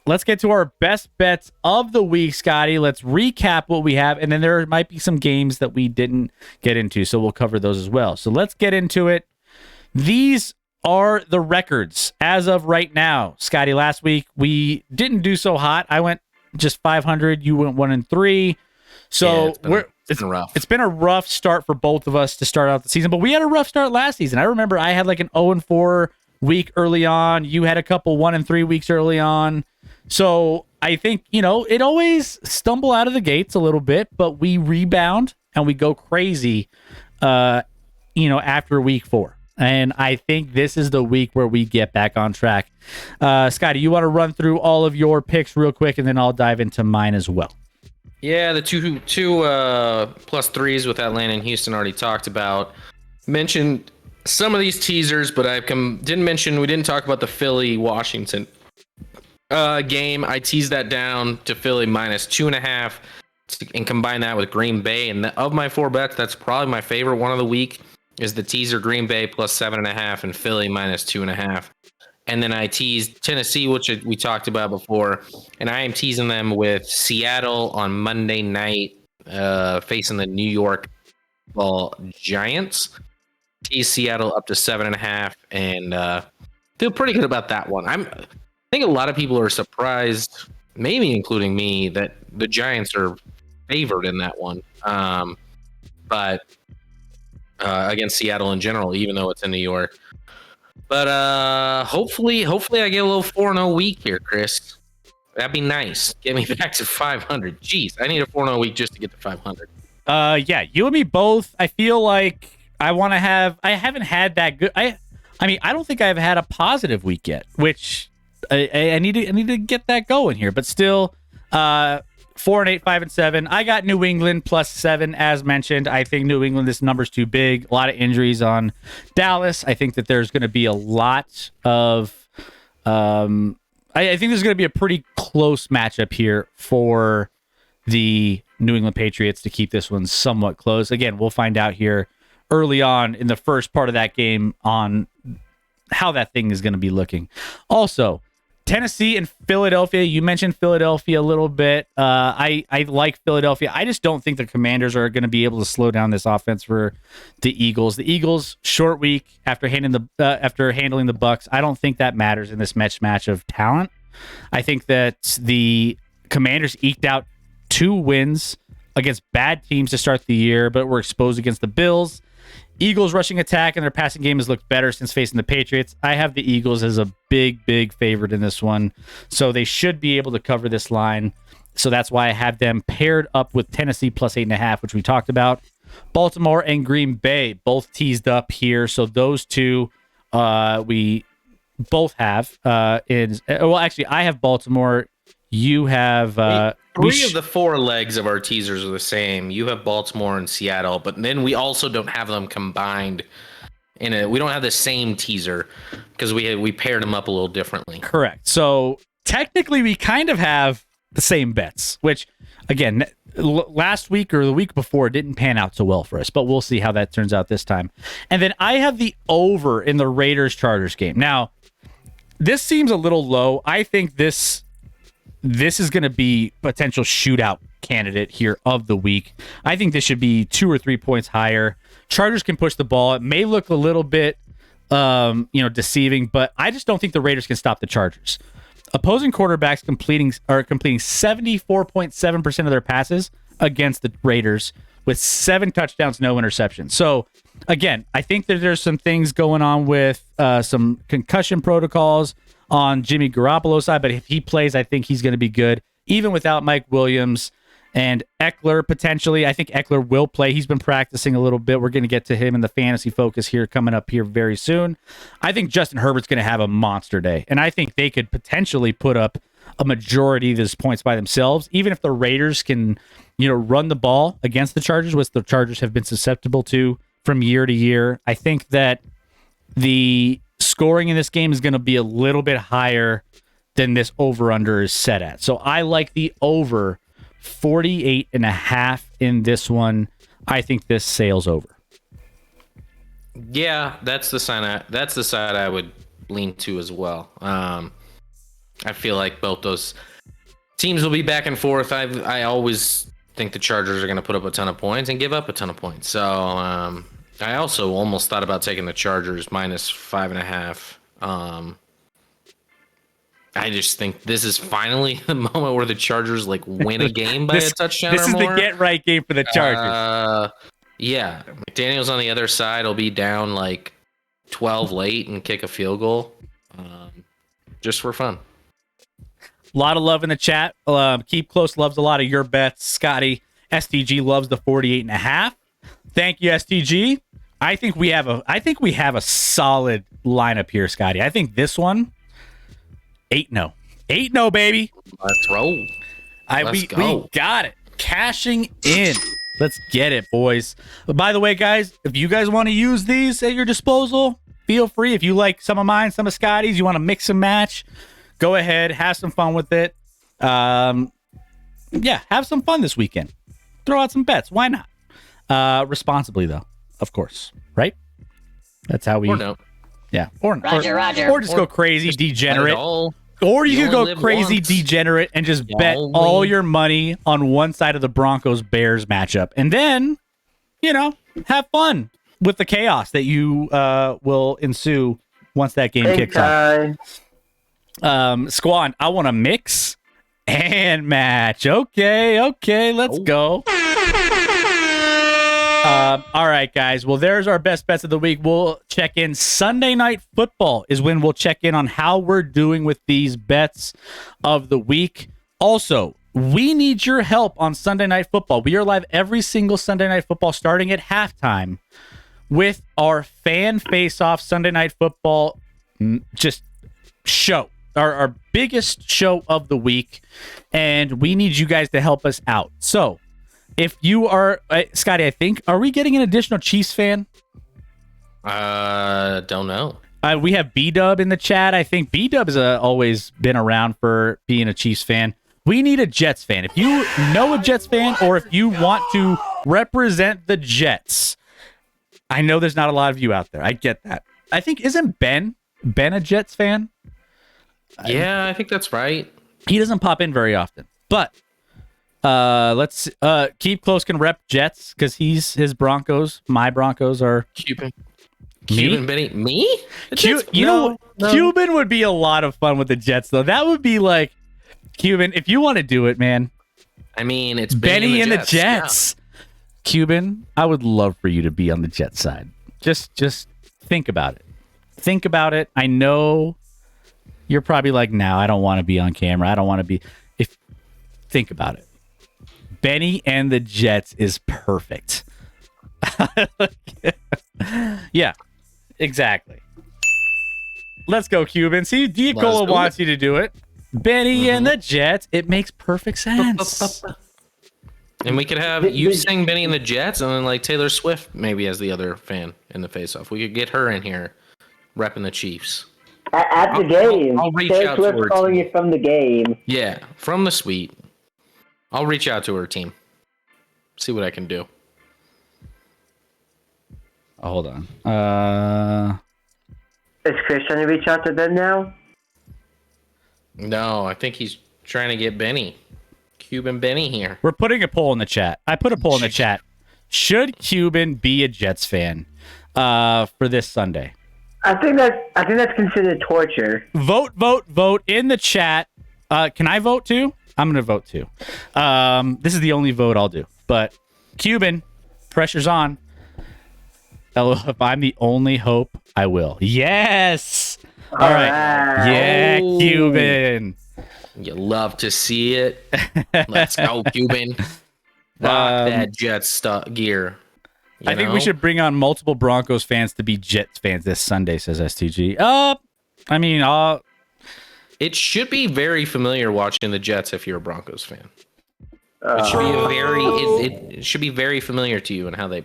let's get to our best bets of the week, Scotty. Let's recap what we have, and then there might be some games that we didn't get into, so we'll cover those as well. So let's get into it. These are the records as of right now. Scotty, last week we didn't do so hot. I went just 500. You went 1-3. So it's been rough. It's been a rough start for both of us to start out the season, but we had a rough start last season. I remember I had like an 0-4 week early on. You had a couple 1-3 weeks early on. So I think, it always stumble out of the gates a little bit, but we rebound and we go crazy, after week 4. And I think this is the week where we get back on track. Scotty, you want to run through all of your picks real quick, and then I'll dive into mine as well. Yeah, the two +3s with Atlanta and Houston already talked about. Mentioned some of these teasers, but we didn't talk about the Philly-Washington game. I teased that down to Philly -2.5 and combine that with Green Bay. And of my 4 bets, that's probably my favorite one of the week is the teaser Green Bay +7.5 and Philly -2.5. And then I teased Tennessee, which we talked about before, and I am teasing them with Seattle on Monday night facing the New York Giants. Tease Seattle up to 7.5, and feel pretty good about that one. I think a lot of people are surprised, maybe including me, that the Giants are favored in that one. But against Seattle in general, even though it's in New York. But hopefully I get a little 4-0 week here, Chris. That'd be nice. Get me back to 500. Jeez, I need a 4-0 week just to get to 500. Yeah, you and me both. I feel like I haven't had that good. I don't think I've had a positive week yet, which I need to get that going here. But still, 4-8, 5-7. I got New England +7, as mentioned. I think New England, this number's too big. A lot of injuries on Dallas. I think that there's going to be a lot of. I think there's going to be a pretty close matchup here for the New England Patriots to keep this one somewhat close. Again, we'll find out here early on in the first part of that game on how that thing is going to be looking. Also, Tennessee and Philadelphia. You mentioned Philadelphia a little bit. I like Philadelphia. I just don't think the Commanders are going to be able to slow down this offense for the Eagles. The Eagles, short week after handling the Bucs. I don't think that matters in this match of talent. I think that the Commanders eked out 2 wins against bad teams to start the year, but were exposed against the Bills. Eagles rushing attack and their passing game has looked better since facing the Patriots. I have the Eagles as a big favorite in this one. So they should be able to cover this line. So that's why I have them paired up with Tennessee +8.5, which we talked about. Baltimore and Green Bay both teased up here. So those two we both have. Actually, I have Baltimore. You have... 3 of the 4 legs of our teasers are the same. You have Baltimore and Seattle, but then we also don't have them combined. We don't have the same teaser because we paired them up a little differently. Correct. So technically, we kind of have the same bets, which, again, last week or the week before didn't pan out so well for us, but we'll see how that turns out this time. And then I have the over in the Raiders-Chargers game. Now, this seems a little low. I think this is going to be potential shootout candidate here of the week. I think this should be 2 or 3 points higher. Chargers can push the ball. It may look a little bit, deceiving, but I just don't think the Raiders can stop the Chargers. Opposing quarterbacks completing 74.7% of their passes against the Raiders with 7 touchdowns, no interceptions. So again, I think that there's some things going on with some concussion protocols on Jimmy Garoppolo's side, but if he plays, I think he's going to be good, even without Mike Williams and Eckler potentially. I think Eckler will play. He's been practicing a little bit. We're going to get to him in the fantasy focus here coming up here very soon. I think Justin Herbert's going to have a monster day, and I think they could potentially put up a majority of these points by themselves, even if the Raiders can, run the ball against the Chargers, which the Chargers have been susceptible to from year to year. I think that the scoring in this game is going to be a little bit higher than this over-under is set at. So I like the over 48.5 in this one. I think this sails over. Yeah, that's the side I would lean to as well. I feel like both those teams will be back and forth. I always think the Chargers are going to put up a ton of points and give up a ton of points. So I also almost thought about taking the Chargers minus 5.5. I just think this is finally the moment where the Chargers like win a game by a touchdown This or is more. the get right game for the Chargers. Yeah, McDaniels on the other side will be down like 12 late and kick a field goal, just for fun. A lot of love in the chat. Keep Close loves a lot of your bets. Scotty STG loves the 48.5. Thank you, STG. I think we have a solid lineup here, Scotty. I think this one 8-0. 8-0, baby. Let's roll. We got it. Cashing in. Let's get it, boys. By the way, guys, if you guys want to use these at your disposal, feel free. If you like some of mine, some of Scotty's, you want to mix and match, go ahead, have some fun with it. Yeah, have some fun this weekend. Throw out some bets. Why not? Responsibly, though, of course. Right? That's how we... Or no. Yeah. Or Roger. Or just go crazy, degenerate. Or you could only go live crazy, once. degenerate, and just bet all your money on one side of the Broncos-Bears matchup. And then, have fun with the chaos that you will ensue once that game kicks off. Squad, I want to mix and match. Okay, let's go. All right, guys. Well, there's our best bets of the week. We'll check in. Sunday Night Football is when we'll check in on how we're doing with these bets of the week. Also, we need your help on Sunday Night Football. We are live every single Sunday Night Football starting at halftime with our Fan Face-Off Sunday Night Football just show. Our biggest show of the week. And we need you guys to help us out. So, if you are, Scotty, I think, are we getting an additional Chiefs fan? Don't know. We have B-Dub in the chat. I think B-Dub has always been around for being a Chiefs fan. We need a Jets fan. If you know a Jets fan or if you want to represent the Jets, I know there's not a lot of you out there. I get that. I think, isn't Ben a Jets fan? Yeah, I think that's right. He doesn't pop in very often. But let's Keep Close can rep Jets because his Broncos. My Broncos are Cuban me. Me? No. Cuban would be a lot of fun with the Jets though. That would be like Cuban if you want to do it, man. I mean, it's Benny and the Jets. Yeah. Cuban, I would love for you to be on the Jets side. Just think about it. Think about it. I know you're probably like, no, I don't want to be on camera. I don't want to be. Think about it. Benny and the Jets is perfect. Yeah, exactly. Let's go, Cuban. See, Diacola wants you to do it. Benny and the Jets. It makes perfect sense. And we could have you sing Benny and the Jets, and then like Taylor Swift maybe as the other fan in the face-off. We could get her in here, repping the Chiefs at the game. I'll reach Taylor out Swift to her calling team. you from the game. Yeah, from the suite. I'll reach out to her team. See what I can do. Oh, hold on. Is Chris trying to reach out to them now? No, I think he's trying to get Benny. Cuban Benny here. We're putting a poll in the chat. I put a poll in the chat. Should Cuban be a Jets fan for this Sunday? I think that's considered torture. Vote in the chat. Can I vote too? I'm going to vote too. This is the only vote I'll do. But Cuban, pressure's on. If I'm the only hope, I will. Yes. All right. Yeah, Cuban. You love to see it. Let's go, Cuban. Rock that Jets gear. I think we should bring on multiple Broncos fans to be Jets fans this Sunday, says STG. It should be very familiar watching the Jets if you're a Broncos fan. It should be it should be very familiar to you and how they play.